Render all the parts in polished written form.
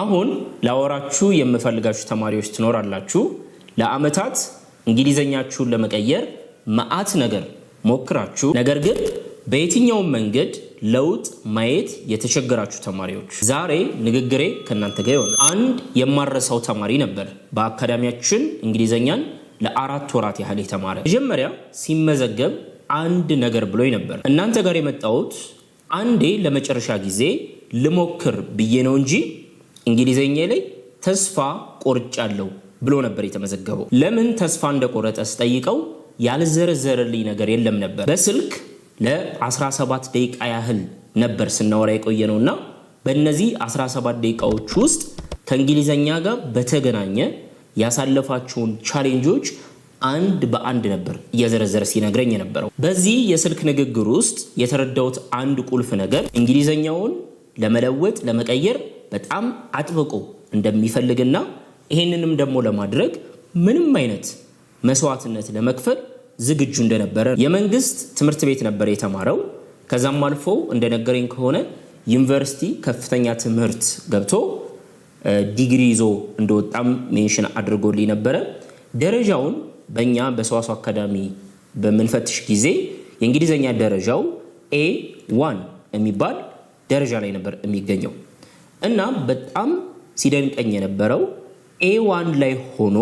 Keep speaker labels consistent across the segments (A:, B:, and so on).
A: አሁን ላወራችሁ የምፈልጋችሁ ተማሪዎች ትኖራላችሁ ለአመታት እንግሊዘኛችሁን ለመቀየር መዓት ነገር ሞክራችሁ ነገር ግን በየትኛው መንገድ ለውጥ ማየት የተቸገራችሁ ተማሪዎች ዛሬ ንግግሬ ከናንተ ጋር ይሆናል። አንድ የማረሳው ተማሪ ነበር በአካዳሚያችን እንግሊዘኛን ለ4 ወራት ያህል የተማረ። መጀመሪያ ሲመዘገብ አንድ ነገር ብሎኝ ነበር። እናንተ ጋር የመጣሁት አንዴ ለመጨረሻ ጊዜ ልሞክር ብዬ ነው እንጂ እንግሊዘኛ ላይ ተስፋ ቆርጫለሁ ብሎ ነበር የተመዘገበው። ለምን ተስፋ እንደቆረጠ ስጠይቀው ያልዘረዘረልኝ ነገር የለም ነበር። በስልክ ለ17 ደቂቃ ያህል ነበር ስናወራ የቆየነውና በእነዚህ 17 ደቂቃዎች ውስጥ ከእንግሊዘኛ ጋር በተገናኘ ያሳለፋቸውን ቻሌንጆች አንድ በአንድ ነበር እየዘረዘረ ሲነግረኝ የነበረው። በዚህ የስልክ ንግግር ውስጥ የተረዳሁት አንድ ቁልፍ ነገር እንግሊዘኛውን ለመለወጥ ለመቀየር በጣም አጥብቆ እንደሚፈልግና ይሄንንም ደግሞ ለማድረግ ምንም አይነት መስዋዕትነት ለመክፈል ዝግጁ እንደነበረ። የመንግስት ትምህርት ቤት ነበር የተማረው። ከዛም አልፎ እንደነገረኝ ከሆነ ዩኒቨርሲቲ ከፍተኛ ትምህርት ገብቶ ዲግሪ ይዞ እንደወጣም ሜንሽን አድርጎልኝ ነበር። ደረጃውን በእኛ በሰዋስው አካዳሚ በመንፈትሽ ጊዜ የእንግሊዘኛ ደረጃው A1 የሚባል ደረጃ ላይ ነበር የሚገኘው እና በጣም ሲደንቀኝ የነበረው A1 ላይ ሆኖ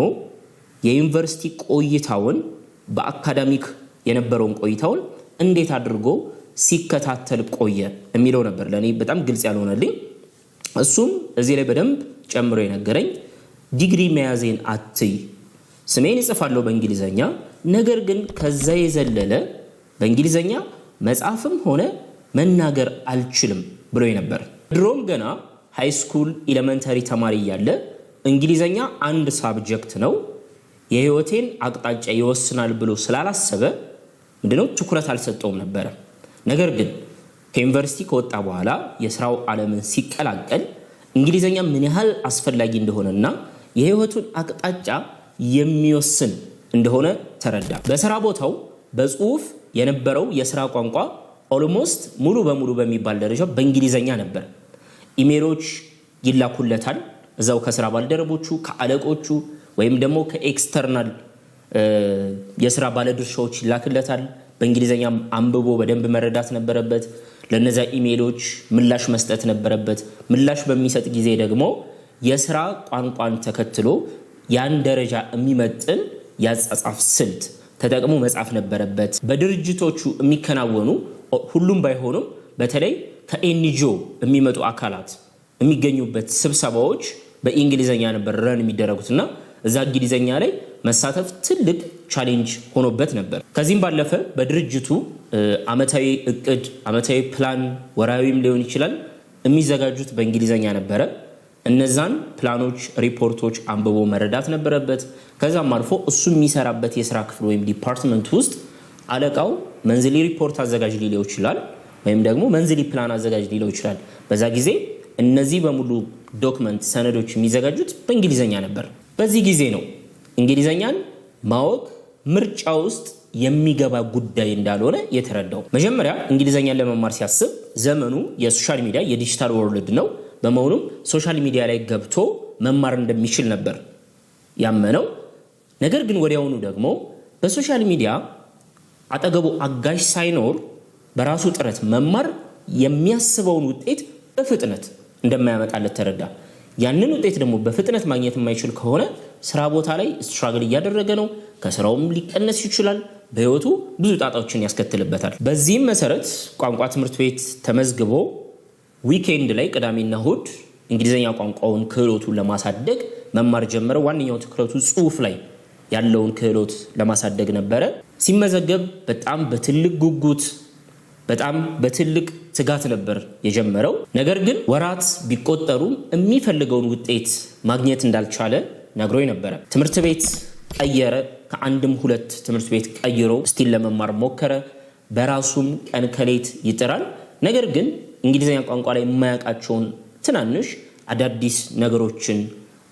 A: የዩኒቨርሲቲ ቆይታውን በአካዳሚክ የነበረውን ቆይታውን እንዴት አድርጎ ሲከታተል ቆየ የሚለው ነበር ለኔ በጣም ግልጽ ያልሆነልኝ። እሱም እዚህ ላይ በደንብ ጨምሮ የነገረኝ ዲግሪ መያዜን አትይ፣ ስሜን እጽፋለሁ በእንግሊዘኛ፣ ነገር ግን ከዛ የዘለለ በእንግሊዘኛ መጻፍም ሆነ መናገር አልችልም ብሎ ነበር። ድሮም ገና ሃይ ስኩል ኤሌመንተሪ ተማሪ ያለ እንግሊዘኛ አንድ ሳብጀክት ነው የህይወቴን አቅጣጫ ይወስናል ብሎ ስላላሰበ ምንድነው ትኩረት አልሰጠውም ነበር። ነገር ግን ከዩኒቨርሲቲ ከወጣ በኋላ የስራው ዓለምን ሲቀላቀል እንግሊዘኛ ምን ያህል አስፈላጊ እንደሆነና የህይወቱን አቅጣጫ የሚወስን እንደሆነ ተረዳ። በስራ ቦታው በጽሁፍ የነበረው የስራ ቋንቋ ኦልሞስት ሙሉ በሙሉ በሚባል ደረጃ በእንግሊዘኛ ነበር። ኢሜሎች ይላኩለታል እዛው ከስራ ባልደረቦቹ ከአለቆቹ ወይም ደግሞ ከኤክስተርናል የስራ ባለድርሻዎች ይላክለታል። በእንግሊዘኛ አንብቦ በደንብ መረዳት ነበረበት። ለነዛ ኢሜሎች ምላሽ መስጠት ነበረበት። ምላሽ በሚሰጥ ጊዜ ደግሞ የስራ ቋንቋን ተከትሎ ያን ደረጃ የሚመጥን ያጻጻፍ ስልት ተጠቅሞ መጻፍ ነበረበት። በድርጅቶቹ የሚከናወኑ ሁሉም ባይሆኑም በተለይ ከኤንጂኦ የሚመጡ አካላት የሚገኙበት ስብሰባዎች በእንግሊዘኛ ነበር ረን የሚደረጉትና እዛ እንግሊዘኛ ላይ መሳተፍ ትልቅ ቻሌንጅ ሆኖበት ነበር። ከዚህም ባለፈ በድርጅቱ አመታዊ እቅድ፣ አመታዊ ፕላን፣ ወራዊም ሊሆን ይችላል የሚዘጋጁት በእንግሊዘኛ ነበረ። እነዛን ፕላኖች፣ ሪፖርቶች አንብቦ መረዳት ነበረበት። ከዛም አልፎ እሱ የሚሰራበት የስራ ክፍል ወይም ዲፓርትመንት ውስጥ አለቃው መንዝሊ ሪፖርት አዘጋጅ ሊለው ይችላል ወይም ደግሞ መንዝሊ ፕላን አዘጋጅ ሊለው ይችላል። በዛ ጊዜ እነዚህ በሙሉ ዶክመንት ሰነዶች የሚዘጋጁት በእንግሊዘኛ ነበር። በዚህ ጊዜ ነው እንግሊዘኛን ማወቅ ምርጫ ውስጥ የሚገባ ጉዳይ እንዳልሆነ የተረዳው። መጀመሪያ እንግሊዘኛን ለመማር ሲያስብ ዘመኑ የሶሻል ሚዲያ የዲጂታል ወርልድ ነው። በመሆኑም ሶሻል ሚዲያ ላይ ገብቶ መማር እንደሚችል ነበር ያመነው። ነገር ግን ወዲያውኑ ደግሞ በሶሻል ሚዲያ አጠገቡ አጋዥ ሳይኖር በራሱ ጥረት መማር የሚያስበውን ውጤት በፍጥነት እንደማያመጣለት ተረዳ። ያንን ውጤት ደግሞ በፍጥነት ማግኘት የማይችል ከሆነ ስራ ቦታ ላይ ስትራግል እያደረገ ነው። ከስራውም ሊቀነስ ይችላል። በህይወቱ ብዙ ጣጣዎችን ያስከትልበታል። በዚህም መሰረት ቋንቋ ትምህርት ቤት ተመዝግቦ ዊኬንድ ላይ ቅዳሜና እሁድ እንግሊዘኛ ቋንቋውን ክህሎቱን ለማሳደግ መማር ጀመረ። ዋነኛው ትኩረቱ ጽሁፍ ላይ ያለውን ክህሎት ለማሳደግ ነበረ። ሲመዘገብ በጣም በትልቅ ጉጉት በጣም በትልቅ ትጋት ነበር የጀመረው። ነገር ግን ወራት ቢቆጠሩም የሚፈልገውን ውጤት ማግኘት እንዳልቻለ ነግሮኝ ነበረ። ትምህርት ቤት ቀየረ። ከአንድም ሁለት ትምህርት ቤት ቀይሮ ስቲል ለመማር ሞከረ። በራሱም ቀን ከሌት ይጥራል። ነገር ግን እንግሊዘኛ ቋንቋ ላይ የማያውቃቸውን ትናንሽ አዳዲስ ነገሮችን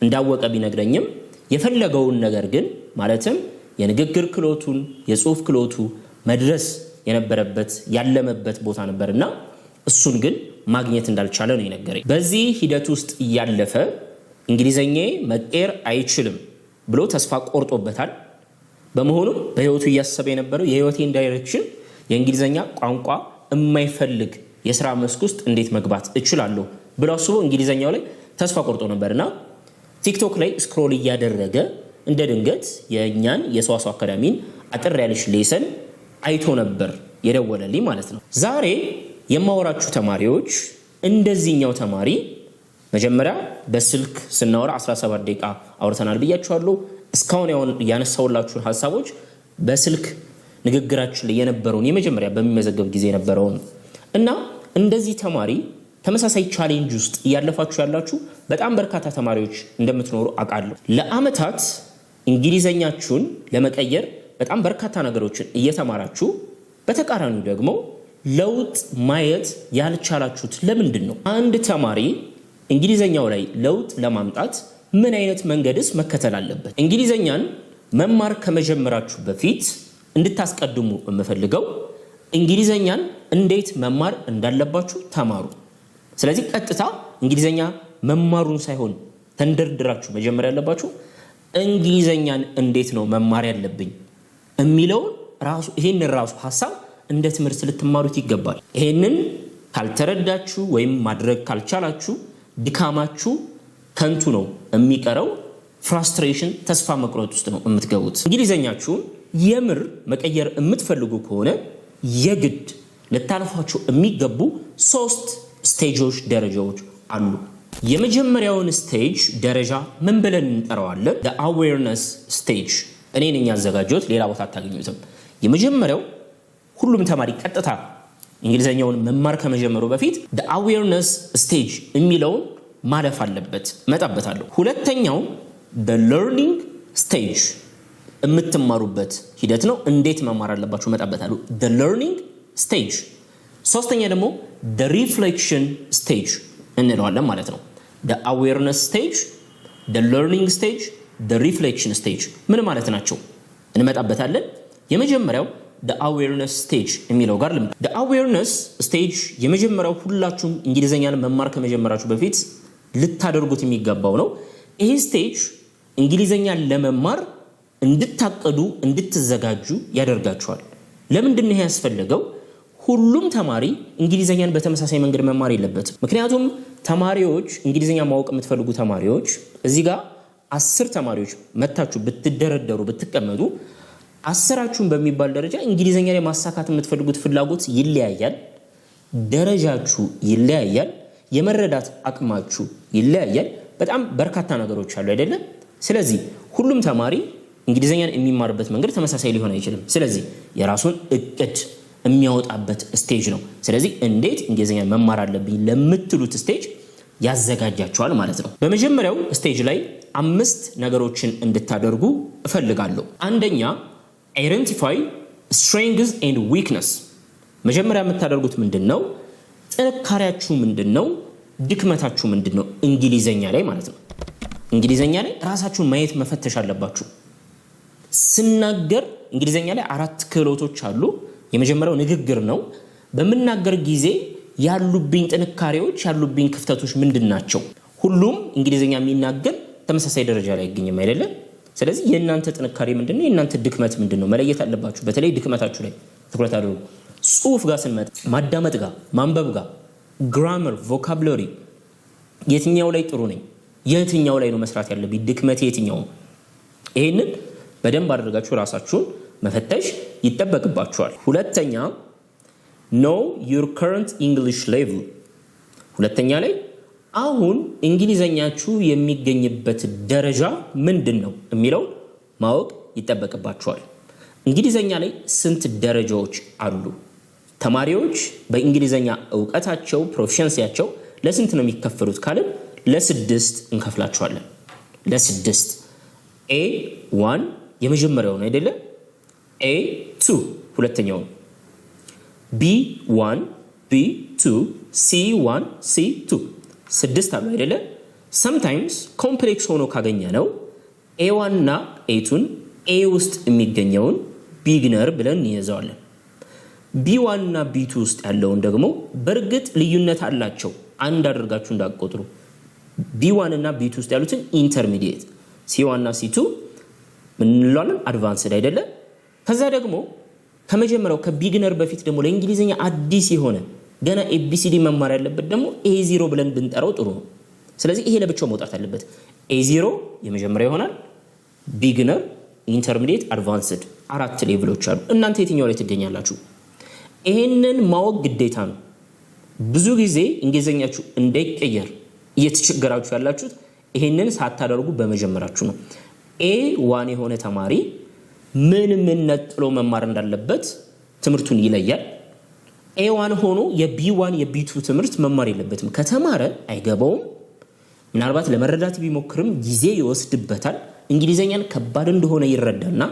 A: እንዳወቀ ቢነግረኝም የፈለገውን ነገር ግን ማለትም የንግግር ክህሎቱን የጽሁፍ ክህሎቱ መድረስ የነበረበት ያለመበት ቦታ ነበርና እሱን ግን ማግኘት እንዳልቻለ ነው የነገረኝ። በዚህ ሂደት ውስጥ እያለፈ እንግሊዘኛዬ መቀየር አይችልም ብሎ ተስፋ ቆርጦበታል። በመሆኑም በህይወቱ እያሰበ የነበረው የህይወቴን ዳይሬክሽን የእንግሊዘኛ ቋንቋ የማይፈልግ የስራ መስክ ውስጥ እንዴት መግባት እችላለሁ ብሎ አስቦ እንግሊዘኛው ላይ ተስፋ ቆርጦ ነበርና ቲክቶክ ላይ ስክሮል እያደረገ እንደ ድንገት የኛን የሰዋሰው አካዳሚን አጥር ያለሽ ሌሰን አይቶ ነበር የደወለልኝ ማለት ነው። ዛሬ የማወራችሁ ተማሪዎች እንደዚህኛው ተማሪ መጀመሪያ በስልክ ስናወራ 17 ደቂቃ አውርተናል ብያችኋለሁ። እስካሁን ያነሳውላችሁ ሐሳቦች በስልክ ንግግራችን ላይ የነበረውን የመጀመሪያ በሚመዘገብ ጊዜ የነበረውን እና እንደዚህ ተማሪ ተመሳሳይ ቻሌንጅ ውስጥ እያለፋችሁ ያላችሁ በጣም በርካታ ተማሪዎች እንደምትኖሩ አውቃለሁ። ለአመታት እንግሊዘኛችሁን ለመቀየር በጣም በርካታ ነገሮችን እየተማራችሁ በተቃራኒው ደግሞ ለውጥ ማየት ያልቻላችሁት ለምንድን ነው? አንድ ተማሪ እንግሊዘኛው ላይ ለውጥ ለማምጣት ምን አይነት መንገድስ መከተል አለበት? እንግሊዘኛን መማር ከመጀመራችሁ በፊት እንድታስቀድሙ የምፈልገው እንግሊዘኛን እንዴት መማር እንዳለባችሁ ተማሩ። ስለዚህ ቀጥታ እንግሊዘኛ መማሩን ሳይሆን ተንደርድራችሁ መጀመር ያለባችሁ እንግሊዘኛን እንዴት ነው መማር ያለብኝ የሚለውን ይሄንን ራሱ ሐሳብ እንደ ትምህርት ልትማሩት ይገባል። ይሄንን ካልተረዳችሁ ወይም ማድረግ ካልቻላችሁ ድካማችሁ ከንቱ ነው የሚቀረው። ፍራስትሬሽን ተስፋ መቁረጥ ውስጥ ነው የምትገቡት። እንግሊዘኛችሁን የምር መቀየር የምትፈልጉ ከሆነ የግድ ልታልፏቸው የሚገቡ 3 ስቴጆች ደረጃዎች አሉ። የመጀመሪያውን ስቴጅ ደረጃ ምን ብለን እንጠራዋለን? the awareness stage። እኔ ነኝ ያዘጋጀሁት፣ ሌላ ቦታ አታገኙትም። የመጀመሪያው ሁሉም ተማሪ ቀጥታ እንግሊዘኛውን መማር ከመጀመሩ በፊት the awareness stage የሚለውን ማለፍ አለበት፣ መጣበታለሁ። ሁለተኛው the learning stage የምትማሩበት ሂደት ነው። እንዴት መማር አለባችሁ መጣበታለሁ፣ the learning stage። ሶስተኛ ደግሞ the reflection stage እንለዋለን ማለት ነው። the awareness stage, the learning stage, the reflection stage ምን ማለት ናቸው እንመጣበታለን። የመጀመሪያው the awareness stage የሚለው ጋር ልምጣ። the awareness stage የመጀመሪያው ሁላችሁም እንግሊዘኛን መማር ከመጀመራችሁ በፊት ልታደርጉት የሚገባው ነው። ይሄ ስቴጅ እንግሊዘኛን ለመማር እንድታቀዱ እንድትዘጋጁ ያደርጋችኋል። ለምንድን ነው ያስፈልገው? ሁሉም ተማሪ እንግሊዘኛን በተመሳሳይ መንገድ መማር የለበትም። ምክንያቱም ተማሪዎች እንግሊዘኛ ማወቅ የምትፈልጉ ተማሪዎች እዚህ ጋር 10 ተማሪዎች መታችሁ ብትደረደሩ ብትቀመጡ 10ችሁን በሚባል ደረጃ እንግሊዘኛ ላይ ማሳካት የምትፈልጉት ፍላጎት ይለያያል፣ ደረጃችሁ ይለያያል፣ የመረዳት አቅማችሁ ይለያያል። በጣም በርካታ ነገሮች አሉ አይደለም? ስለዚህ ሁሉም ተማሪ እንግሊዘኛን የሚማርበት መንገድ ተመሳሳይ ሊሆን አይችልም። ስለዚህ የራሱን እቅድ የሚያወጣበት ስቴጅ ነው። ስለዚህ እንዴት እንግሊዘኛ መማር አለብኝ ለምትሉት ስቴጅ ያዘጋጃችኋል ማለት ነው። በመጀመሪያው ስቴጅ ላይ 5 ነገሮችን እንድታደርጉ እፈልጋለሁ። አንደኛ identify strengths and weakness። መጀመሪያ የምታደርጉት ምንድነው? ጥንካሬያችሁ ምንድነው? ድክመታችሁ ምንድነው? እንግሊዘኛ ላይ ማለት ነው። እንግሊዘኛ ላይ ራሳችሁን ማየት መፈተሽ አለባችሁ። ስናገር እንግሊዘኛ ላይ 4 ክህሎቶች አሉ። የመጀመሪያው ንግግር ነው። በመናገር ጊዜ ያሉብኝ ጥንካሬዎች ያሉብኝ ክፍተቶች ምንድናቸው? ሁሉም እንግሊዘኛ የሚናገር ተመሳሳይ ደረጃ ላይ አይገኝም አይደለም? ስለዚህ የእናንተ ጥንካሬ ምንድነው? የእናንተ ድክመት ምንድነው? መለየት አለባችሁ። በተለይ ድክመታችሁ ላይ ትኩረት አድርጉ። ጽሁፍ ጋር ስንመጣ ማዳመጥ ጋር፣ ማንበብ ጋር፣ ግራመር፣ ቮካብላሪ የትኛው ላይ ጥሩ ነኝ? የትኛው ላይ ነው መስራት ያለብኝ? ድክመት የትኛው ነው? ይሄንን በደንብ አድርጋችሁ ራሳችሁን መፈተሽ ይጠበቅባችኋል። ሁለተኛ know your current English level። ሁለተኛ ላይ አሁን እንግሊዘኛችሁ የሚገኝበት ደረጃ ምንድነው የሚለው ማወቅ ይጠበቅባችኋል። እንግሊዘኛ ላይ ስንት ደረጃዎች አሉ? ተማሪዎች በእንግሊዘኛ ዕውቀታቸው ፕሮፊሸንሲያቸው ለስንት ነው የሚከፈሉት ካልን ለ6 እንከፍላቸዋለን። ለ6 A1 የመጀመሪያው ነው አይደለ? A2 ሁለተኛው፣ B1 B2 C1 C2 6 አሉ አይደለ? sometimes ኮምፕሌክስ ሆኖ ካገኘ ነው A1 እና A2ን A ውስጥ የሚገኘውን ቢግነር ብለን እንይዘዋለን። B1 እና B2 ውስጥ ያለውን ደግሞ በርግጥ ልዩነት አላቸው አንድ አድርጋችሁ እንዳትቆጥሩ B1 እና B2 ውስጥ ያሉትን ኢንተርሚዲየት C1 እና C2 ምን እንላለን አድቫንስድ አይደለ ከዛ ደግሞ ከመጀመሪያው ከቢግነር በፊት ደግሞ ለእንግሊዘኛ አዲስ የሆነ ገና ABCD መማር ያለበት ደግሞ A0 ብለን ብንጠራው ጥሩ ነው ስለዚህ ይሄ ለብቻው መውጣት አለበት A0 የመጀመሪያው ይሆናል ቢግነር ኢንተርሚዲየት አድቫንስድ አራት ሌቭሎች አሉ እናንተ የትኛው ላይ ትገኛላችሁ ይሄንን ማወቅ ግዴታ ነው ብዙ ጊዜ እንግሊዘኛችሁ እንዳይቀየር እየተቸገራችሁ ያላችሁት ይሄንን ሳታደርጉ በመጀመራችሁ ነው A1 የሆነ ተማሪ ምን ነጥሎ መማር እንዳለበት ትምህርቱን ይለያል A1 ሆኖ የB1 የB2 ትምህርት መማር የለበትም ከተማረ አይገባውም ምናልባት ለመረዳት ቢሞክርም ጊዜ ይወስድበታል እንግሊዘኛን ከባድ እንደሆነ ይረዳና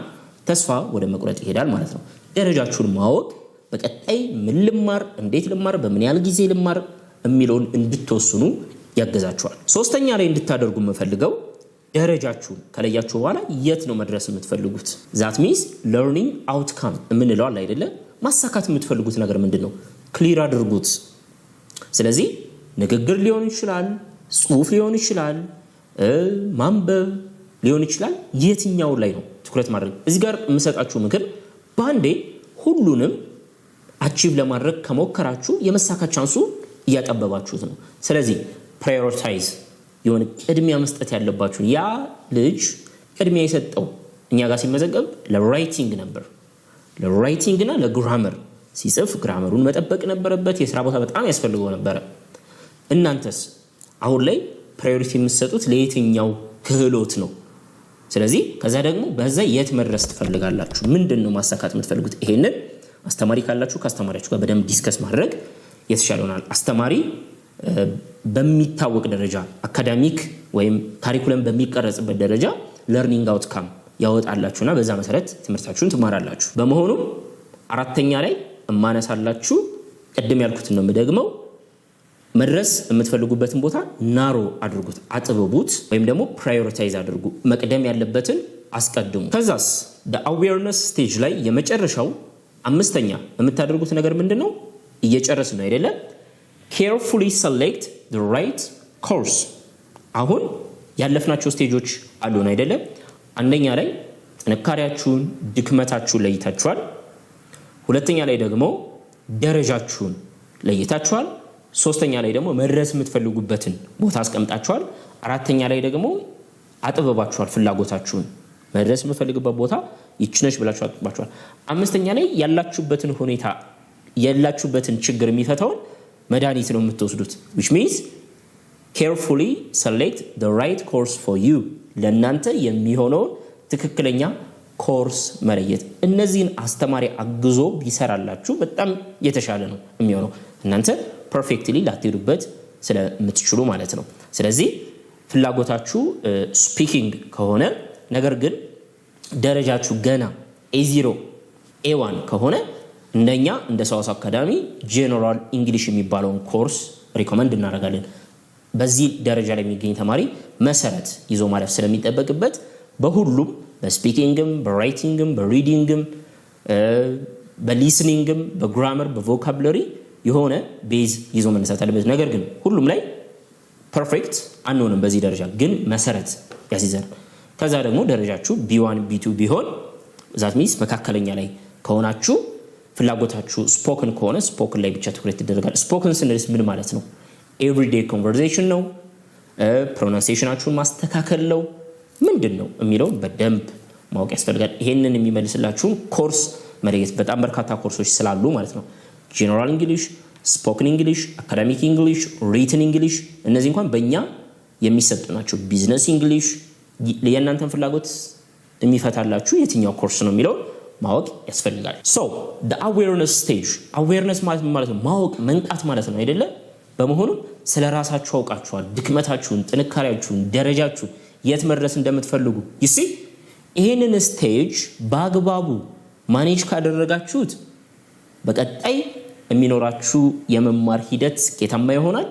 A: ተስፋ ወደ መቁረጥ ይሄዳል ማለት ነው ደረጃችሁን ማወቅ በቀጣይ ምን ልማር እንዴት ልማር በምን ያህል ጊዜ ልማር የሚለውን እንድትወስኑ ያገዛችኋል ሶስተኛ ላይ እንድታደርጉ የምፈልገው ደረጃችሁን ከለያችሁ በኋላ የት ነው መድረስ የምትፈልጉት that means learning outcome ምንለው አለ አይደለ ማሳካት የምትፈልጉት ነገር ምንድነው ክሊር አድርጉት ስለዚህ ንግግር ሊሆን ይችላል ጽሁፍ ሊሆን ይችላል ማንበብ ሊሆን ይችላል የትኛው ላይ ነው ትኩረት ማድረግ እዚህ ጋር የምሰጣችሁ ምክር ባንዴ ሁሉንም አቺቭ ለማድረግ ከሞከራችሁ የመሳካት ቻንሱ ያጠበባችሁት ነው ስለዚህ ፕራዮሪታይዝ የሆነ ቅድሚያ መስጠት ያለባችሁ ያ ልጅ ቅድሚያ የሰጠው እኛ ጋር ሲመዘገብ ለራይቲንግ ነበር ለራይቲንግ እና ለግራመር ሲጽፍ ግራመሩን መጠበቅ ነበረበት የሥራ ቦታ በጣም ያስፈልገው ነበር እናንተስ አሁን ላይ ፕራዮሪቲ የምትሰጡት ለየትኛው ክህሎት ነው ስለዚህ ከዛ ደግሞ በዛ የት መድረስ ትፈልጋላችሁ ምንድነው ማሳካት የምትፈልጉት ይሄንን አስተማሪ ካላችሁ ከአስተማሪያችሁ ጋር በደንብ ዲስከስ ማድረግ የተሻለ ይሆናል አስተማሪ በሚታወቅ ደረጃ አካዳሚክ ወይም ካሪኩለም በሚቀረጽበት ደረጃ ለርኒንግ አውትካም ያወጣላችሁና በዛ መሰረት ትምህርታችሁን ትማራላችሁ በመሆኑ አራተኛ ላይ እማነሳላችሁ ቀደም ያልኩት ነው የምደግመው መድረስ የምትፈልጉበትን ቦታ ናሮ አድርጉት አጥብቡት ወይም ደግሞ ፕራዮሪታይዝ አድርጉ መቅደም ያለበትን አስቀድሙ ከዛስ the awareness stage ላይ የመጨረሻው አምስተኛ የምታደርጉት ነገር ምንድነው እየጨረስን ነው አይደለ carefully select the right course አሁን ያለፍናቸው ስቴጆች አሉን አይደለ አንደኛ ላይ ጥንካሬያችሁን ድክመታችሁን ለይታችኋል ሁለተኛ ላይ ደግሞ ደረጃችሁን ለይታችኋል ሶስተኛ ላይ ደግሞ መድረስ የምትፈልጉበትን ቦታ አስቀምጣችኋል አራተኛ ላይ ደግሞ አጥበባችኋል ፍላጎታችሁን መድረስ የምትፈልጉበት ቦታ ይችነሽ ብላችሁ አጥባችኋል አምስተኛ ላይ ያላችሁበትን ሁኔታ ያላችሁበትን ችግር የሚፈታውን መድኃኒት ነው የምትወስዱት which means carefully select the right course for you ለእናንተ የሚሆነው ትክክለኛ ኮርስ መለየት እነዚህን አስተማሪ አግዞ ቢሰራላችሁ በጣም የተሻለ ነው የሚሆነው እናንተ ፐርፌክትሊ ላትሄዱበት ስለምትችሉ ማለት ነው ስለዚህ ፍላጎታችሁ ስፒኪንግ ከሆነ ነገር ግን ደረጃችሁ ገና A0 A1 ከሆነ እንደኛ እንደ ሳውስ አካዳሚ ጀነራል እንግሊሽ የሚባለውን ኮርስ ሪኮመንድ እናደርጋለን በዚህ ደረጃ ላይ የሚገኝ ተማሪ መሰረት ይዞ ማለፍ ስለሚጠበቅበት በሁሉም በስፒኪንግም በራይቲንግም በሪዲንግም በሊስኒንግም በግራመር በቮካቡላሪ የሆነ ቤዝ ይዞ መነሳት አለበት ነገር ግን ሁሉም ላይ ፐርፌክት አንሆንም በዚህ ደረጃ ግን መሰረት ያስይዘን ከዛ ደግሞ ደረጃችሁ B1 B2 ቢሆን that means መካከለኛ ላይ ከሆናችሁ ፍላጎታችሁ ስፖከን ከሆነ ስፖከን ላይ ብቻ ትኩረት ይደረጋል ስፖከን ስንልስ ምን ማለት ነው ኤቭሪዴይ ኮንቨርሴሽን ነው ፕሮናንሲዬሽናችሁን ማስተካከል ነው ምንድነው የሚለው በደንብ ማወቅ ያስፈልጋል ይሄንን የሚመልስላችሁ ኮርስ መለየት በጣም በርካታ ኮርሶች ስላሉ ማለት ነው ጀነራል እንግሊሽ ስፖከን እንግሊሽ አካዳሚክ እንግሊሽ ሪትን እንግሊሽ እነዚህ እንኳን በእኛ የሚሰጡ ናቸው ቢዝነስ እንግሊሽ ለእናንተን ፍላጎት የሚፈታላችሁ የትኛው ኮርስ ነው የሚለው ማወቅ ያስፈልጋል so the awareness stage awareness ማለት ነው ማወቅ መንቃት ማለት ነው አይደለ በመሆኑ ስለራሳችሁ አውቃችኋል ድክመታችሁን ጥንካሬያችሁን ደረጃችሁን የት መድረስ እንደምትፈልጉ you see ይሄንን ስቴጅ በአግባቡ ማኔጅ ካደረጋችሁት በቀጣይ የሚኖራችሁ የመማር ሂደት ስኬታማ ይሆናል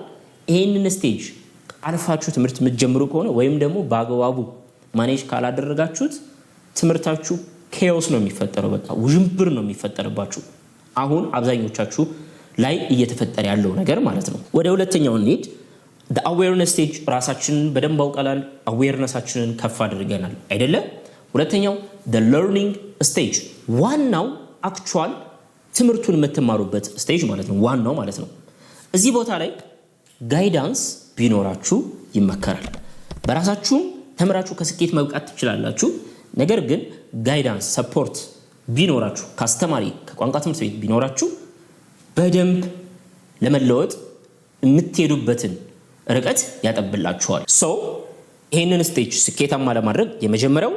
A: ይሄንን ስቴጅ አልፋችሁ ትምህርት የምትጀምሩ ከሆነ ወይም ደግሞ በአግባቡ ማኔጅ ካላደረጋችሁት ትምህርታችሁ ኬኦስ ነው የሚፈጠረው በቃ ውዥንብር ነው የሚፈጠርባችሁ አሁን አብዛኞቻችሁ ላይ እየተፈጠረ ያለው ነገር ማለት ነው። ወደ ሁለተኛው እንሂድ። the awareness stage ራሳችንን በደንብ አውቀናል፣ awarenessአችንን ከፍ አድርገናል አይደለ? ሁለተኛው the learning stage ዋናው actual ትምህርቱን የምትማሩበት ስቴጅ ማለት ነው፣ ዋናው ማለት ነው። እዚህ ቦታ ላይ ጋይዳንስ ቢኖራችሁ ይመከራል። በራሳችሁ ተምራችሁ ከስኬት መብቃት ትችላላችሁ። ነገር ግን ጋይዳንስ ሰፖርት ቢኖራችሁ ከአስተማሪ ከቋንቋ ትምህርት ቤት ቢኖራችሁ በደንብ ለመለወጥ የምትሄዱበትን ርቀት ያጠብላችኋል። ይሄንን ስቴጅ ስኬታማ ለማድረግ የመጀመሪያው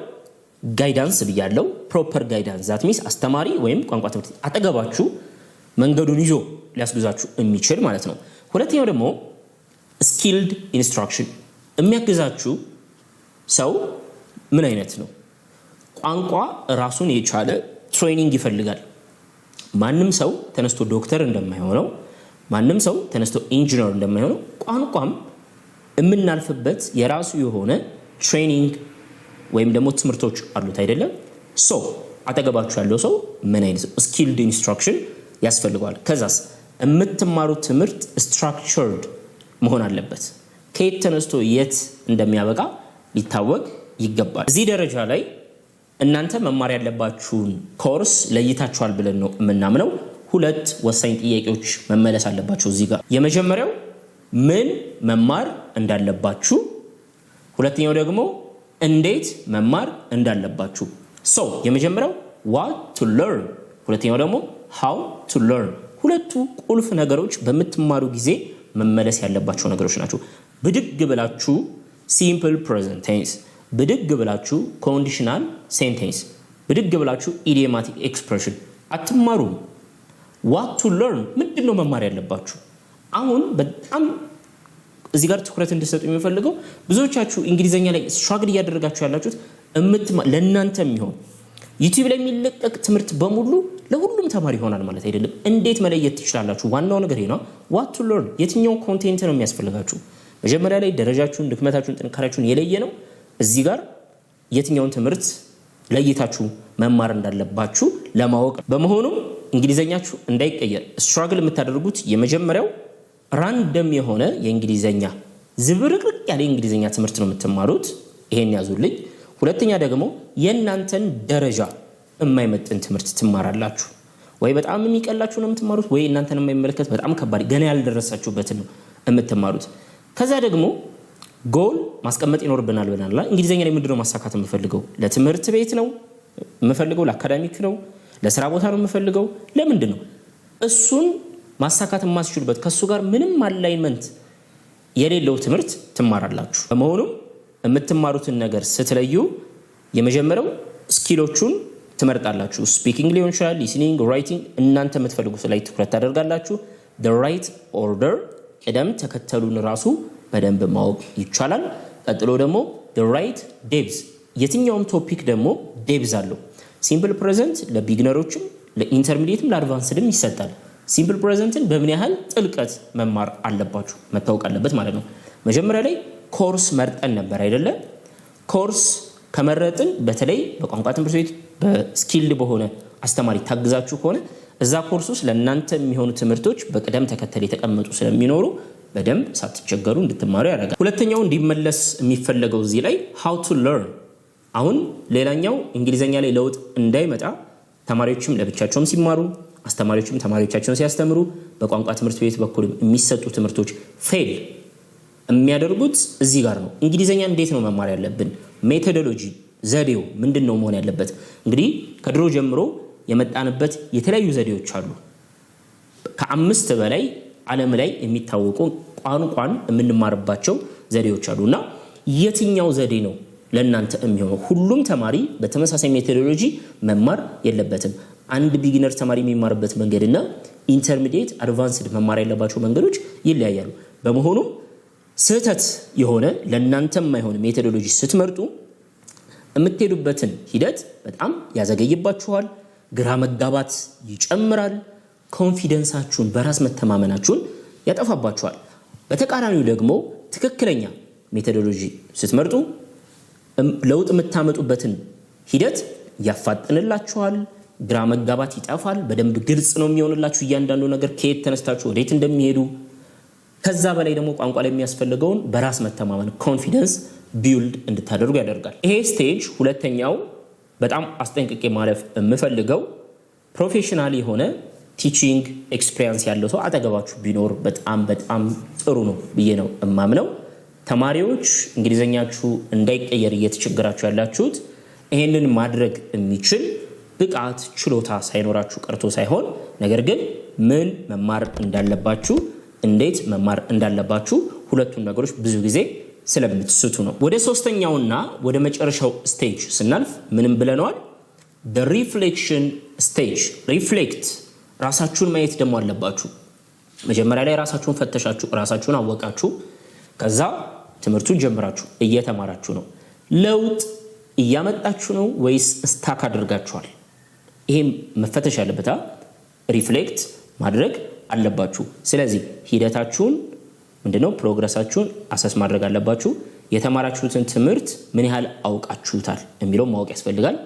A: ጋይዳንስ ብያለው። ፕሮፐር ጋይዳንስ ዛት ሚንስ አስተማሪ ወይም ቋንቋ ትምህርት አጠገባችሁ መንገዱን ይዞ ሊያስጉዛችሁ የሚችል ማለት ነው። ሁለተኛው ደግሞ ስኪልድ ኢንስትራክሽን የሚያግዛችሁ ሰው ምን አይነት ነው? ቋንቋ ራሱን የቻለ ትሬኒንግ ይፈልጋል። ማንም ሰው ተነስቶ ዶክተር እንደማይሆነው፣ ማንም ሰው ተነስቶ ኢንጂነር እንደማይሆነው ቋንቋም የምናልፍበት የራሱ የሆነ ትሬኒንግ ወይም ደግሞ ትምህርቶች አሉት አይደለም? አጠገባችሁ ያለው ሰው ምን አይነት ስኪልድ ኢንስትራክሽን ያስፈልገዋል። ከዛስ የምትማሩት ትምህርት ስትራክቸርድ መሆን አለበት። ከየት ተነስቶ የት እንደሚያበቃ ሊታወቅ ይገባል። እዚህ ደረጃ ላይ እናንተ መማር ያለባችሁን ኮርስ ለይታችኋል ብለን ነው የምናምነው። ሁለት ወሳኝ ጥያቄዎች መመለስ አለባቸው እዚህ ጋር። የመጀመሪያው ምን መማር እንዳለባችሁ፣ ሁለተኛው ደግሞ እንዴት መማር እንዳለባችሁ። የመጀመሪያው what to learn፣ ሁለተኛው ደግሞ how to learn። ሁለቱ ቁልፍ ነገሮች በምትማሩ ጊዜ መመለስ ያለባቸው ነገሮች ናቸው። ብድግ ብላችሁ simple present tense፣ ብድግ ብላችሁ conditional sentence፣ ብድግ ብላችሁ idiomatic expression አትማሩም። what to learn ምንድነው መማር ያለባችሁ? አሁን በጣም እዚህ ጋር ትኩረት እንድትሰጡ የሚፈልገው ብዙዎቻችሁ እንግሊዘኛ ላይ ስትራግል እያደረጋችሁ ያላችሁት ለእናንተ የሚሆን ዩቲዩብ ላይ የሚለቀቅ ትምህርት በሙሉ ለሁሉም ተማሪ ይሆናል ማለት አይደለም። እንዴት መለየት ትችላላችሁ? ዋናው ነገር ነው what to learn። የትኛው ኮንቴንት ነው የሚያስፈልጋችሁ? መጀመሪያ ላይ ደረጃችሁን፣ ድክመታችሁን፣ ጥንካሬያችሁን የለየ ነው። እዚህ ጋር የትኛውን ትምህርት ለይታችሁ መማር እንዳለባችሁ ለማወቅ በመሆኑም እንግሊዘኛችሁ እንዳይቀየር ስትራግል የምታደርጉት የመጀመሪያው ራንደም የሆነ የእንግሊዘኛ ዝብርቅርቅ ያለ እንግሊዘኛ ትምህርት ነው የምትማሩት። ይሄን ያዙልኝ። ሁለተኛ ደግሞ የእናንተን ደረጃ የማይመጥን ትምህርት ትማራላችሁ። ወይ በጣም የሚቀላችሁ ነው የምትማሩት፣ ወይ እናንተን የማይመለከት በጣም ከባድ ገና ያልደረሳችሁበትን ነው የምትማሩት። ከዛ ደግሞ ጎል ማስቀመጥ ይኖርብናል ብለናል። እንግሊዘኛ ላይ ምንድነው ማሳካት የምፈልገው? ለትምህርት ቤት ነው የምፈልገው? ለአካዳሚክ ነው? ለስራ ቦታ ነው የምፈልገው? ለምንድን ነው? እሱን ማሳካት የማትችሉበት ከሱ ጋር ምንም አላይመንት የሌለው ትምህርት ትማራላችሁ። በመሆኑም የምትማሩትን ነገር ስትለዩ የመጀመሪያው ስኪሎቹን ትመርጣላችሁ። ስፒኪንግ ሊሆን ይችላል፣ ሊስኒንግ፣ ራይቲንግ። እናንተ የምትፈልጉት ላይ ትኩረት ታደርጋላችሁ። the right order ቅደም ተከተሉን ራሱ በደንብ ማወቅ ይቻላል። ቀጥሎ ደግሞ the right depth የትኛውም ቶፒክ ደግሞ ዴፕዝ አለው። ሲምፕል ፕሬዘንት ለቢግነሮችም ለኢንተርሚዲየትም ለአድቫንስድም ይሰጣል። ሲምፕል ፕሬዘንትን በምን ያህል ጥልቀት መማር አለባችሁ መታወቅ አለበት ማለት ነው። መጀመሪያ ላይ ኮርስ መርጠን ነበር አይደለ? ኮርስ ከመረጥን በተለይ በቋንቋ ትምህርት ቤት በስኪልድ በሆነ አስተማሪ ታግዛችሁ ከሆነ እዛ ኮርስ ውስጥ ለእናንተ የሚሆኑ ትምህርቶች በቅደም ተከተል የተቀመጡ ስለሚኖሩ በደንብ ሳትቸገሩ እንድትማሩ ያደርጋል። ሁለተኛው እንዲመለስ የሚፈለገው እዚህ ላይ how to learn። አሁን ሌላኛው እንግሊዘኛ ላይ ለውጥ እንዳይመጣ ተማሪዎችም ለብቻቸውም ሲማሩ አስተማሪዎችም ተማሪዎቻቸውን ሲያስተምሩ በቋንቋ ትምህርት ቤት በኩል የሚሰጡ ትምህርቶች ፌል የሚያደርጉት እዚህ ጋር ነው። እንግሊዘኛ እንዴት ነው መማር ያለብን? ሜቶዶሎጂ ዘዴው ምንድነው መሆን ያለበት? እንግዲህ ከድሮ ጀምሮ የመጣንበት የተለያዩ ዘዴዎች አሉ። ከ5 በላይ ዓለም ላይ የሚታወቁ ቋንቋን የምንማርባቸው ዘዴዎች አሉና የትኛው ዘዴ ነው ለእናንተ የሚሆነው? ሁሉም ተማሪ በተመሳሳይ ሜቶዶሎጂ መማር የለበትም። አንድ ቢጊነር ተማሪ የሚማርበት መንገድና ኢንተርሚዲየት አድቫንስድ መማር ያለባቸው መንገዶች ይለያያሉ። በመሆኑም ስህተት የሆነ ለእናንተ የማይሆን ሜቶዶሎጂ ስትመርጡ የምትሄዱበትን ሂደት በጣም ያዘገይባችኋል፣ ግራ መጋባት ይጨምራል፣ ኮንፊደንሳችሁን በራስ መተማመናችሁን ያጠፋባችኋል። በተቃራኒው ደግሞ ትክክለኛ ሜቶዶሎጂ ስትመርጡ ለውጥ የምታመጡበትን ሂደት ያፋጥንላችኋል፣ ግራ መጋባት ይጠፋል። በደንብ ግልጽ ነው የሚሆንላችሁ እያንዳንዱ ነገር ከየት ተነስታችሁ ወዴት እንደሚሄዱ። ከዛ በላይ ደግሞ ቋንቋ ላይ የሚያስፈልገውን በራስ መተማመን ኮንፊደንስ ቢልድ እንድታደርጉ ያደርጋል። ይሄ ስቴጅ ሁለተኛው በጣም አስጠንቅቄ ማለፍ የምፈልገው ፕሮፌሽናል የሆነ ቲቺንግ ኤክስፒሪየንስ ያለው ሰው አጠገባችሁ ቢኖር በጣም በጣም ጥሩ ነው ብዬ ነው እማምነው። ተማሪዎች እንግሊዘኛችሁ እንዳይቀየር እየተቸገራችሁ ያላችሁት ይሄንን ማድረግ የሚችል ብቃት ችሎታ ሳይኖራችሁ ቀርቶ ሳይሆን ነገር ግን ምን መማር እንዳለባችሁ እንዴት መማር እንዳለባችሁ ሁለቱን ነገሮች ብዙ ጊዜ ስለምትስቱ ነው። ወደ ሶስተኛውና ወደ መጨረሻው ስቴጅ ስናልፍ ምንም ብለናል? the reflection stage ሪፍሌክት ራሳችሁን ማየት ደግሞ አለባችሁ። መጀመሪያ ላይ ራሳችሁን ፈተሻችሁ ራሳችሁን አወቃችሁ። ከዛ ትምህርቱን ጀምራችሁ እየተማራችሁ ነው። ለውጥ እያመጣችሁ ነው ወይስ ስታክ አድርጋችኋል? ይሄም መፈተሽ ያለበት ሪፍሌክት ማድረግ አለባችሁ። ስለዚህ ሂደታችሁን ምንድነው ፕሮግረሳችሁን አሰስ ማድረግ አለባችሁ። የተማራችሁትን ትምህርት ምን ያህል አውቃችሁታል የሚለው ማወቅ ያስፈልጋል።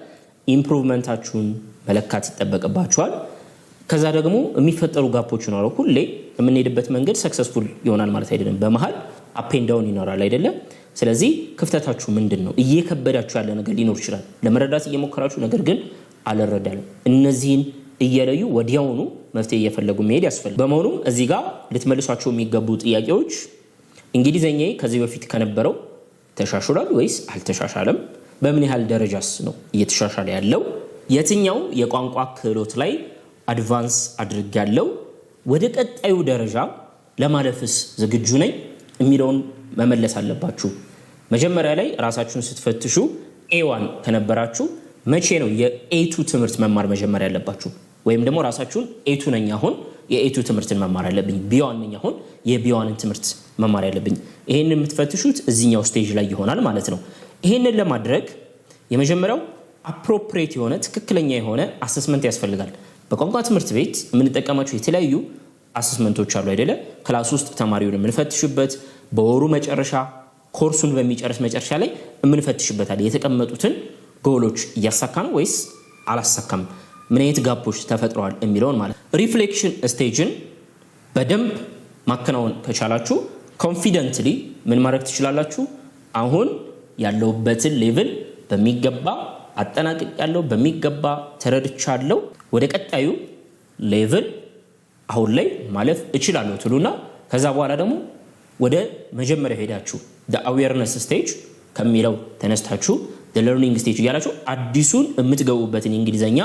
A: ኢምፕሩቭመንታችሁን መለካት ይጠበቅባችኋል። ከዛ ደግሞ የሚፈጠሩ ጋፖች ይኖራሉ። ሁሌ የምንሄድበት መንገድ ሰክሰስፉል ይሆናል ማለት አይደለም። በመሃል አፕ ኤንድ ዳውን ይኖራል አይደለም። ስለዚህ ክፍተታችሁ ምንድነው? እየከበዳችሁ ያለ ነገር ሊኖር ይችላል። ለመረዳት እየሞከራችሁ ነገር ግን አልረዳለም። እነዚህን እየለዩ ወዲያውኑ መፍትሄ እየፈለጉ መሄድ ያስፈልጋል። በመሆኑም እዚህ ጋር ልትመልሷቸው የሚገቡ ጥያቄዎች እንግሊዘኛዬ ከዚህ በፊት ከነበረው ተሻሽሏል ወይስ አልተሻሻለም? በምን ያህል ደረጃስ ነው እየተሻሻለ ያለው? የትኛው የቋንቋ ክህሎት ላይ አድቫንስ አድርጋለሁ? ወደ ቀጣዩ ደረጃ ለማለፍስ ዝግጁ ነኝ የሚለውን መመለስ አለባችሁ። መጀመሪያ ላይ ራሳችሁን ስትፈትሹ A1 ከነበራችሁ መቼ ነው የA2 ትምህርት መማር መጀመሪያ ያለባችሁ? ወይም ደግሞ ራሳችሁን A2 ነኝ አሁን የA2 ትምህርትን መማር ያለብኝ፣ B1 ነኝ አሁን የB1ን ትምህርት መማር ያለብኝ። ይሄንን የምትፈትሹት እዚህኛው ስቴጅ ላይ ይሆናል ማለት ነው። ይሄንን ለማድረግ የመጀመሪያው አፕሮፕሪየት የሆነ ትክክለኛ የሆነ አሰስመንት ያስፈልጋል። በቋንቋ ትምህርት ቤት የምንጠቀማቸው የተለያዩ አሰስመንቶች አሉ አይደለ? ክላስ ውስጥ ተማሪውን የምንፈትሽበት፣ በወሩ መጨረሻ ኮርሱን በሚጨርስ መጨረሻ ላይ የምንፈትሽበታል። የተቀመጡትን ጎሎች እያሳካ ነው ወይስ አላሳካም፣ ምን አይነት ጋፖች ተፈጥረዋል የሚለውን ማለት። ሪፍሌክሽን ስቴጅን በደንብ ማከናወን ከቻላችሁ ኮንፊደንትሊ ምን ማድረግ ትችላላችሁ? አሁን ያለውበትን ሌቭል በሚገባ አጠናቅቅ ያለው በሚገባ ተረድቻለሁ፣ ወደ ቀጣዩ ሌቭል አሁን ላይ ማለፍ እችላለሁ ትሉና ከዛ በኋላ ደግሞ ወደ መጀመሪያ ሄዳችሁ the awareness stage ከሚለው ተነስታችሁ the learning stage እያላችሁ አዲሱን የምትገቡበትን እንግሊዘኛ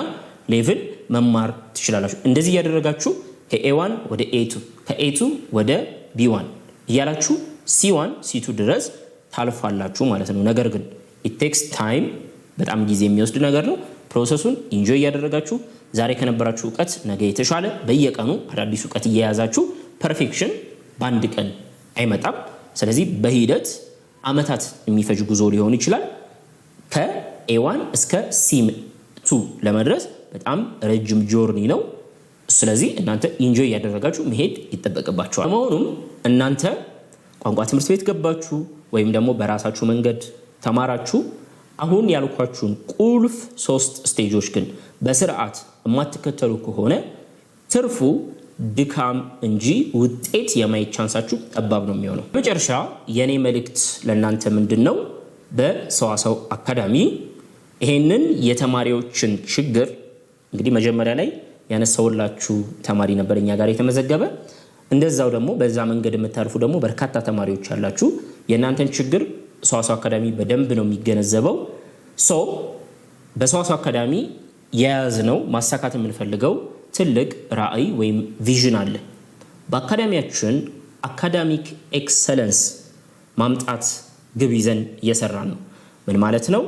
A: ሌቭል መማር ትችላላችሁ። እንደዚህ እያደረጋችሁ ከA1 ወደ A2 ከA2 ወደ B1 እያላችሁ C1 C2 ድረስ ታልፋላችሁ ማለት ነው። ነገር ግን it takes time በጣም ጊዜ የሚወስድ ነገር ነው። ፕሮሰሱን ኢንጆይ እያደረጋችሁ ዛሬ ከነበራችሁ ዕውቀት ነገ የተሻለ በየቀኑ አዳዲስ ዕውቀት እየያዛችሁ ፐርፌክሽን በአንድ ቀን አይመጣም። ስለዚህ በሂደት አመታት የሚፈጅ ጉዞ ሊሆን ይችላል። ከA1 እስከ C2 ለመድረስ በጣም ረጅም ጆርኒ ነው። ስለዚህ እናንተ ኢንጆይ እያደረጋችሁ መሄድ ይጠበቅባችኋል። በመሆኑም እናንተ ቋንቋ ትምህርት ቤት ገባችሁ ወይም ደግሞ በራሳችሁ መንገድ ተማራችሁ፣ አሁን ያልኳችሁን ቁልፍ 3 ስቴጆች ግን በስርዓት የማትከተሉ ከሆነ ትርፉ ድካም እንጂ ውጤት የማየት ቻንሳችሁ ጠባብ ነው የሚሆነው። በመጨረሻ የኔ መልእክት ለእናንተ ምንድነው? በሰዋሰው አካዳሚ ይሄንን የተማሪዎችን ችግር እንግዲህ መጀመሪያ ላይ ያነሳውላችሁ ተማሪ ነበር እኛ ጋር የተመዘገበ። እንደዛው ደግሞ በዛ መንገድ የምታርፉ ደግሞ በርካታ ተማሪዎች አላችሁ። የእናንተን ችግር ሰዋሰው አካዳሚ በደንብ ነው የሚገነዘበው። በሰዋሰው አካዳሚ የያዝነው ማሳካት የምንፈልገው ትልቅ ራዕይ ወይም ቪዥን አለ። በአካዳሚያችን አካዳሚክ ኤክሰለንስ ማምጣት ግብ ይዘን እየሰራን ነው። ምን ማለት ነው?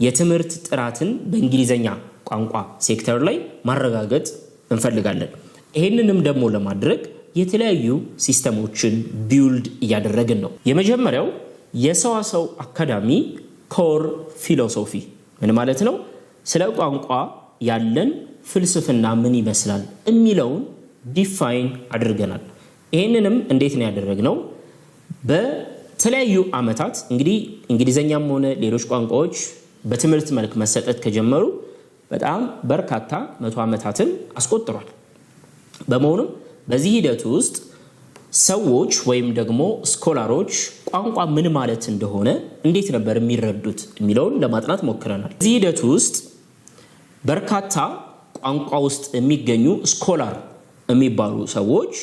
A: የትምህርት ጥራትን በእንግሊዘኛ ቋንቋ ሴክተር ላይ ማረጋገጥ እንፈልጋለን። ይሄንንም ደግሞ ለማድረግ የተለያዩ ሲስተሞችን ቢልድ እያደረግን ነው። የመጀመሪያው የሰዋሰው አካዳሚ ኮር ፊሎሶፊ ምን ማለት ነው? ስለ ቋንቋ ያለን ፍልስፍና ምን ይመስላል የሚለውን ዲፋይን አድርገናል። ይሄንንም እንዴት ነው ያደረግነው? በተለያዩ አመታት እንግዲህ እንግሊዘኛም ሆነ ሌሎች ቋንቋዎች በትምህርት መልክ መሰጠት ከጀመሩ በጣም በርካታ 100 ዓመታትን አስቆጥሯል። በመሆኑም በዚህ ሂደት ውስጥ ሰዎች ወይም ደግሞ ስኮላሮች ቋንቋ ምን ማለት እንደሆነ እንዴት ነበር የሚረዱት የሚለውን ለማጥናት ሞክረናል። በዚህ ሂደት ውስጥ በርካታ ቋንቋ ውስጥ የሚገኙ ስኮላር የሚባሉ ሰዎች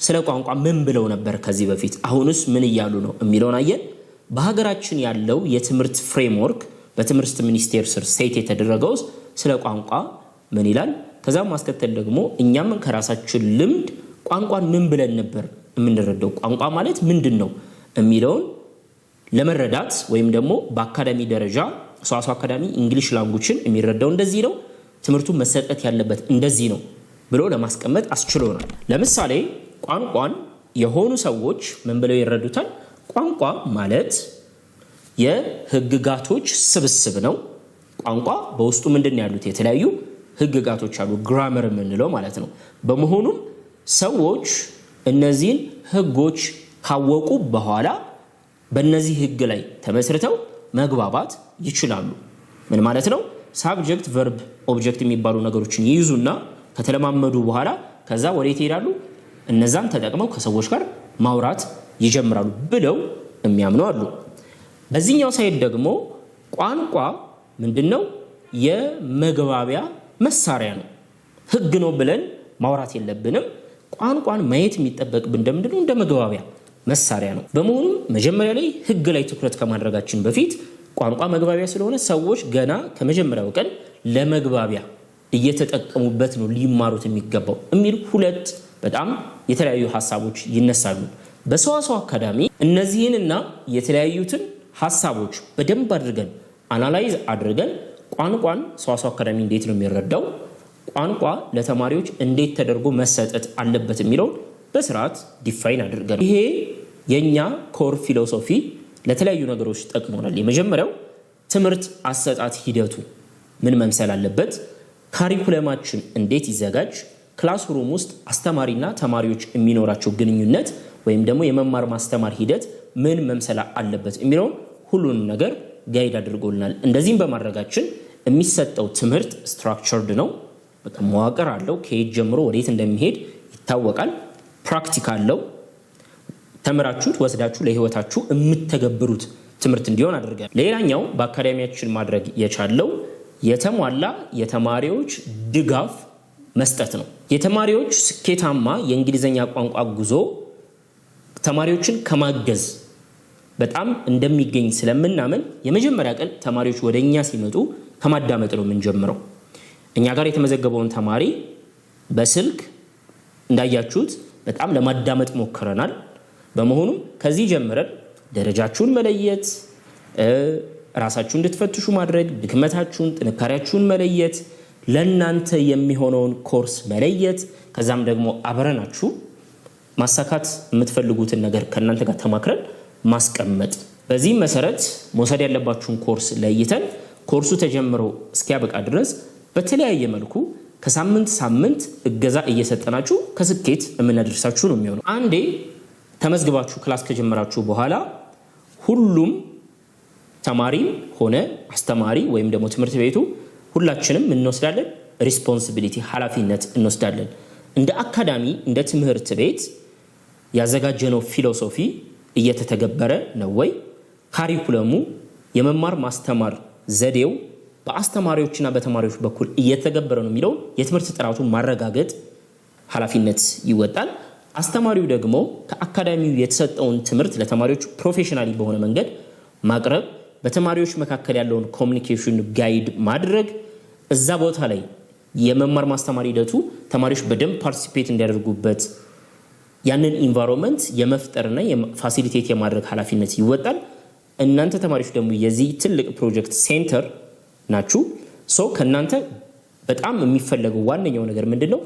A: ስለ ቋንቋ ምን ብለው ነበር ከዚህ በፊት፣ አሁንስ ምን እያሉ ነው የሚለውን አየን። በሀገራችን ያለው የትምህርት ፍሬምወርክ በትምህርት ሚኒስቴር ስር ሴት የተደረገው ስለ ቋንቋ ምን ይላል፣ ከዛም ማስከተል ደግሞ እኛም ከራሳችን ልምድ ቋንቋን ምን ብለን ነበር የምንረዳው፣ ቋንቋ ማለት ምንድን ነው የሚለውን ለመረዳት ወይም ደግሞ በአካዳሚ ደረጃ ሰዋስው አካዳሚ እንግሊሽ ላንጉጅን የሚረዳው እንደዚህ ነው፣ ትምህርቱ መሰጠት ያለበት እንደዚህ ነው ብሎ ለማስቀመጥ አስችሎናል። ለምሳሌ ቋንቋን የሆኑ ሰዎች ምን ብለው ይረዱታል? ቋንቋ ማለት የህግጋቶች ስብስብ ነው። ቋንቋ በውስጡ ምንድን ያሉት የተለያዩ ህግጋቶች አሉ፣ ግራመር የምንለው ማለት ነው። በመሆኑም ሰዎች እነዚህን ህጎች ካወቁ በኋላ በእነዚህ ህግ ላይ ተመስርተው መግባባት ይችላሉ። ምን ማለት ነው? ሳብጀክት፣ ቨርብ፣ ኦብጀክት የሚባሉ ነገሮችን ይይዙና ከተለማመዱ በኋላ ከዛ ወዴት ይሄዳሉ? እነዛን ተጠቅመው ከሰዎች ጋር ማውራት ይጀምራሉ ብለው የሚያምኑ አሉ። በዚህኛው ሳይድ ደግሞ ቋንቋ ምንድነው? የመግባቢያ መሳሪያ ነው። ህግ ነው ብለን ማውራት የለብንም። ቋንቋን ማየት የሚጠበቅብን እንደምንድነው? እንደ መግባቢያ መሳሪያ ነው። በመሆኑም መጀመሪያ ላይ ህግ ላይ ትኩረት ከማድረጋችን በፊት ቋንቋ መግባቢያ ስለሆነ ሰዎች ገና ከመጀመሪያው ቀን ለመግባቢያ እየተጠቀሙበት ነው ሊማሩት የሚገባው የሚል ሁለት በጣም የተለያዩ ሐሳቦች ይነሳሉ። በሰዋስው አካዳሚ እነዚህንና የተለያዩትን ሐሳቦች በደንብ አድርገን አናላይዝ አድርገን ቋንቋን ሰዋስው አካዳሚ እንዴት ነው የሚረዳው፣ ቋንቋ ለተማሪዎች እንዴት ተደርጎ መሰጠት አለበት የሚለው በስርዓት ዲፋይን አድርገን ይሄ የኛ ኮር ፊሎሶፊ ለተለያዩ ነገሮች ጠቅሞናል። የመጀመሪያው ትምህርት አሰጣጥ ሂደቱ ምን መምሰል አለበት፣ ካሪኩለማችን እንዴት ይዘጋጅ፣ ክላስሩም ውስጥ አስተማሪና ተማሪዎች የሚኖራቸው ግንኙነት ወይም ደግሞ የመማር ማስተማር ሂደት ምን መምሰል አለበት የሚለውን ሁሉንም ነገር ጋይድ አድርጎልናል። እንደዚህም በማድረጋችን የሚሰጠው ትምህርት ስትራክቸርድ ነው። በቃ መዋቅር አለው። ከየት ጀምሮ ወዴት እንደሚሄድ ይታወቃል። ፕራክቲካል አለው። ተምራችሁት ወስዳችሁ ለህይወታችሁ የምትተገብሩት ትምህርት እንዲሆን አድርገን ሌላኛው በአካዳሚያችን ማድረግ የቻለው የተሟላ የተማሪዎች ድጋፍ መስጠት ነው። የተማሪዎች ስኬታማ የእንግሊዘኛ ቋንቋ ጉዞ ተማሪዎችን ከማገዝ በጣም እንደሚገኝ ስለምናምን የመጀመሪያ ቀን ተማሪዎች ወደኛ ሲመጡ ከማዳመጥ ነው የምንጀምረው። እኛ ጋር የተመዘገበውን ተማሪ በስልክ እንዳያችሁት በጣም ለማዳመጥ ሞክረናል። በመሆኑም ከዚህ ጀምረን ደረጃችሁን መለየት፣ ራሳችሁን እንድትፈትሹ ማድረግ፣ ድክመታችሁን ጥንካሬያችሁን መለየት፣ ለእናንተ የሚሆነውን ኮርስ መለየት፣ ከዛም ደግሞ አብረናችሁ ማሳካት የምትፈልጉትን ነገር ከእናንተ ጋር ተማክረን ማስቀመጥ። በዚህ መሰረት መውሰድ ያለባችሁን ኮርስ ለይተን ኮርሱ ተጀምሮ እስኪያበቃ ድረስ በተለያየ መልኩ ከሳምንት ሳምንት እገዛ እየሰጠናችሁ ከስኬት የምናደርሳችሁ ነው የሚሆነው። አንዴ ተመዝግባችሁ ክላስ ከጀመራችሁ በኋላ ሁሉም ተማሪ ሆነ አስተማሪ ወይም ደግሞ ትምህርት ቤቱ ሁላችንም እንወስዳለን ሪስፖንሲቢሊቲ ኃላፊነት እንወስዳለን። እንደ አካዳሚ እንደ ትምህርት ቤት ያዘጋጀነው ፊሎሶፊ እየተተገበረ ነው ወይ፣ ካሪኩለሙ የመማር ማስተማር ዘዴው በአስተማሪዎችና በተማሪዎች በኩል እየተገበረ ነው የሚለው የትምህርት ጥራቱን ማረጋገጥ ኃላፊነት ይወጣል። አስተማሪው ደግሞ ከአካዳሚው የተሰጠውን ትምህርት ለተማሪዎች ፕሮፌሽናሊ በሆነ መንገድ ማቅረብ፣ በተማሪዎች መካከል ያለውን ኮሚኒኬሽን ጋይድ ማድረግ፣ እዛ ቦታ ላይ የመማር ማስተማር ሂደቱ ተማሪዎች በደንብ ፓርቲሲፔት እንዲያደርጉበት ያንን ኢንቫይሮንመንት የመፍጠርና የፋሲሊቴት የማድረግ ኃላፊነት ይወጣል። እናንተ ተማሪዎች ደግሞ የዚህ ትልቅ ፕሮጀክት ሴንተር ናችሁ። ከእናንተ በጣም የሚፈለገው ዋነኛው ነገር ምንድነው?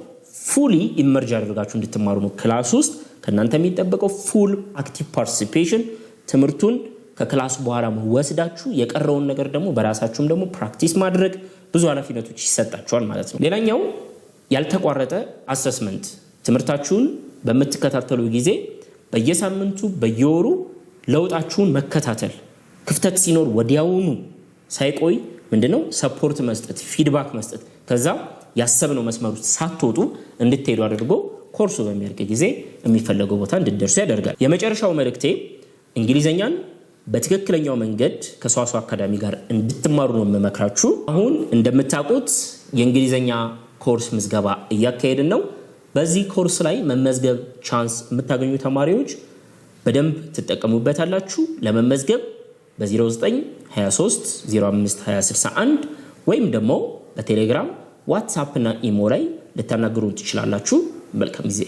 A: ፉሊ ኢመርጅ አድርጋችሁ እንድትማሩ ነው። ክላስ ውስጥ ከእናንተ የሚጠበቀው ፉል አክቲቭ ፓርቲሲፔሽን፣ ትምህርቱን ከክላስ በኋላ ወስዳችሁ የቀረውን ነገር ደግሞ በራሳችሁም ደግሞ ፕራክቲስ ማድረግ፣ ብዙ ኃላፊነቶች ይሰጣችኋል ማለት ነው። ሌላኛው ያልተቋረጠ አሰስመንት፣ ትምህርታችሁን በምትከታተሉ ጊዜ በየሳምንቱ በየወሩ ለውጣችሁን መከታተል፣ ክፍተት ሲኖር ወዲያውኑ ሳይቆይ ምንድነው ሰፖርት መስጠት ፊድባክ መስጠት ከዛ ያሰብነው መስመር ውስጥ ሳትወጡ እንድትሄዱ አድርጎ ኮርሱ በሚያልቅ ጊዜ የሚፈልገው ቦታ እንድትደርሱ ያደርጋል። የመጨረሻው መልእክቴ እንግሊዘኛን በትክክለኛው መንገድ ከሰዋሰው አካዳሚ ጋር እንድትማሩ ነው የምመክራችሁ። አሁን እንደምታውቁት የእንግሊዘኛ ኮርስ ምዝገባ እያካሄድን ነው። በዚህ ኮርስ ላይ መመዝገብ ቻንስ የምታገኙ ተማሪዎች በደንብ ትጠቀሙበታላችሁ። ለመመዝገብ በ0923 05 2061 ወይም ደግሞ በቴሌግራም ዋትስአፕ እና ኢሞ ላይ ልታናገሩን ትችላላችሁ። መልካም ጊዜ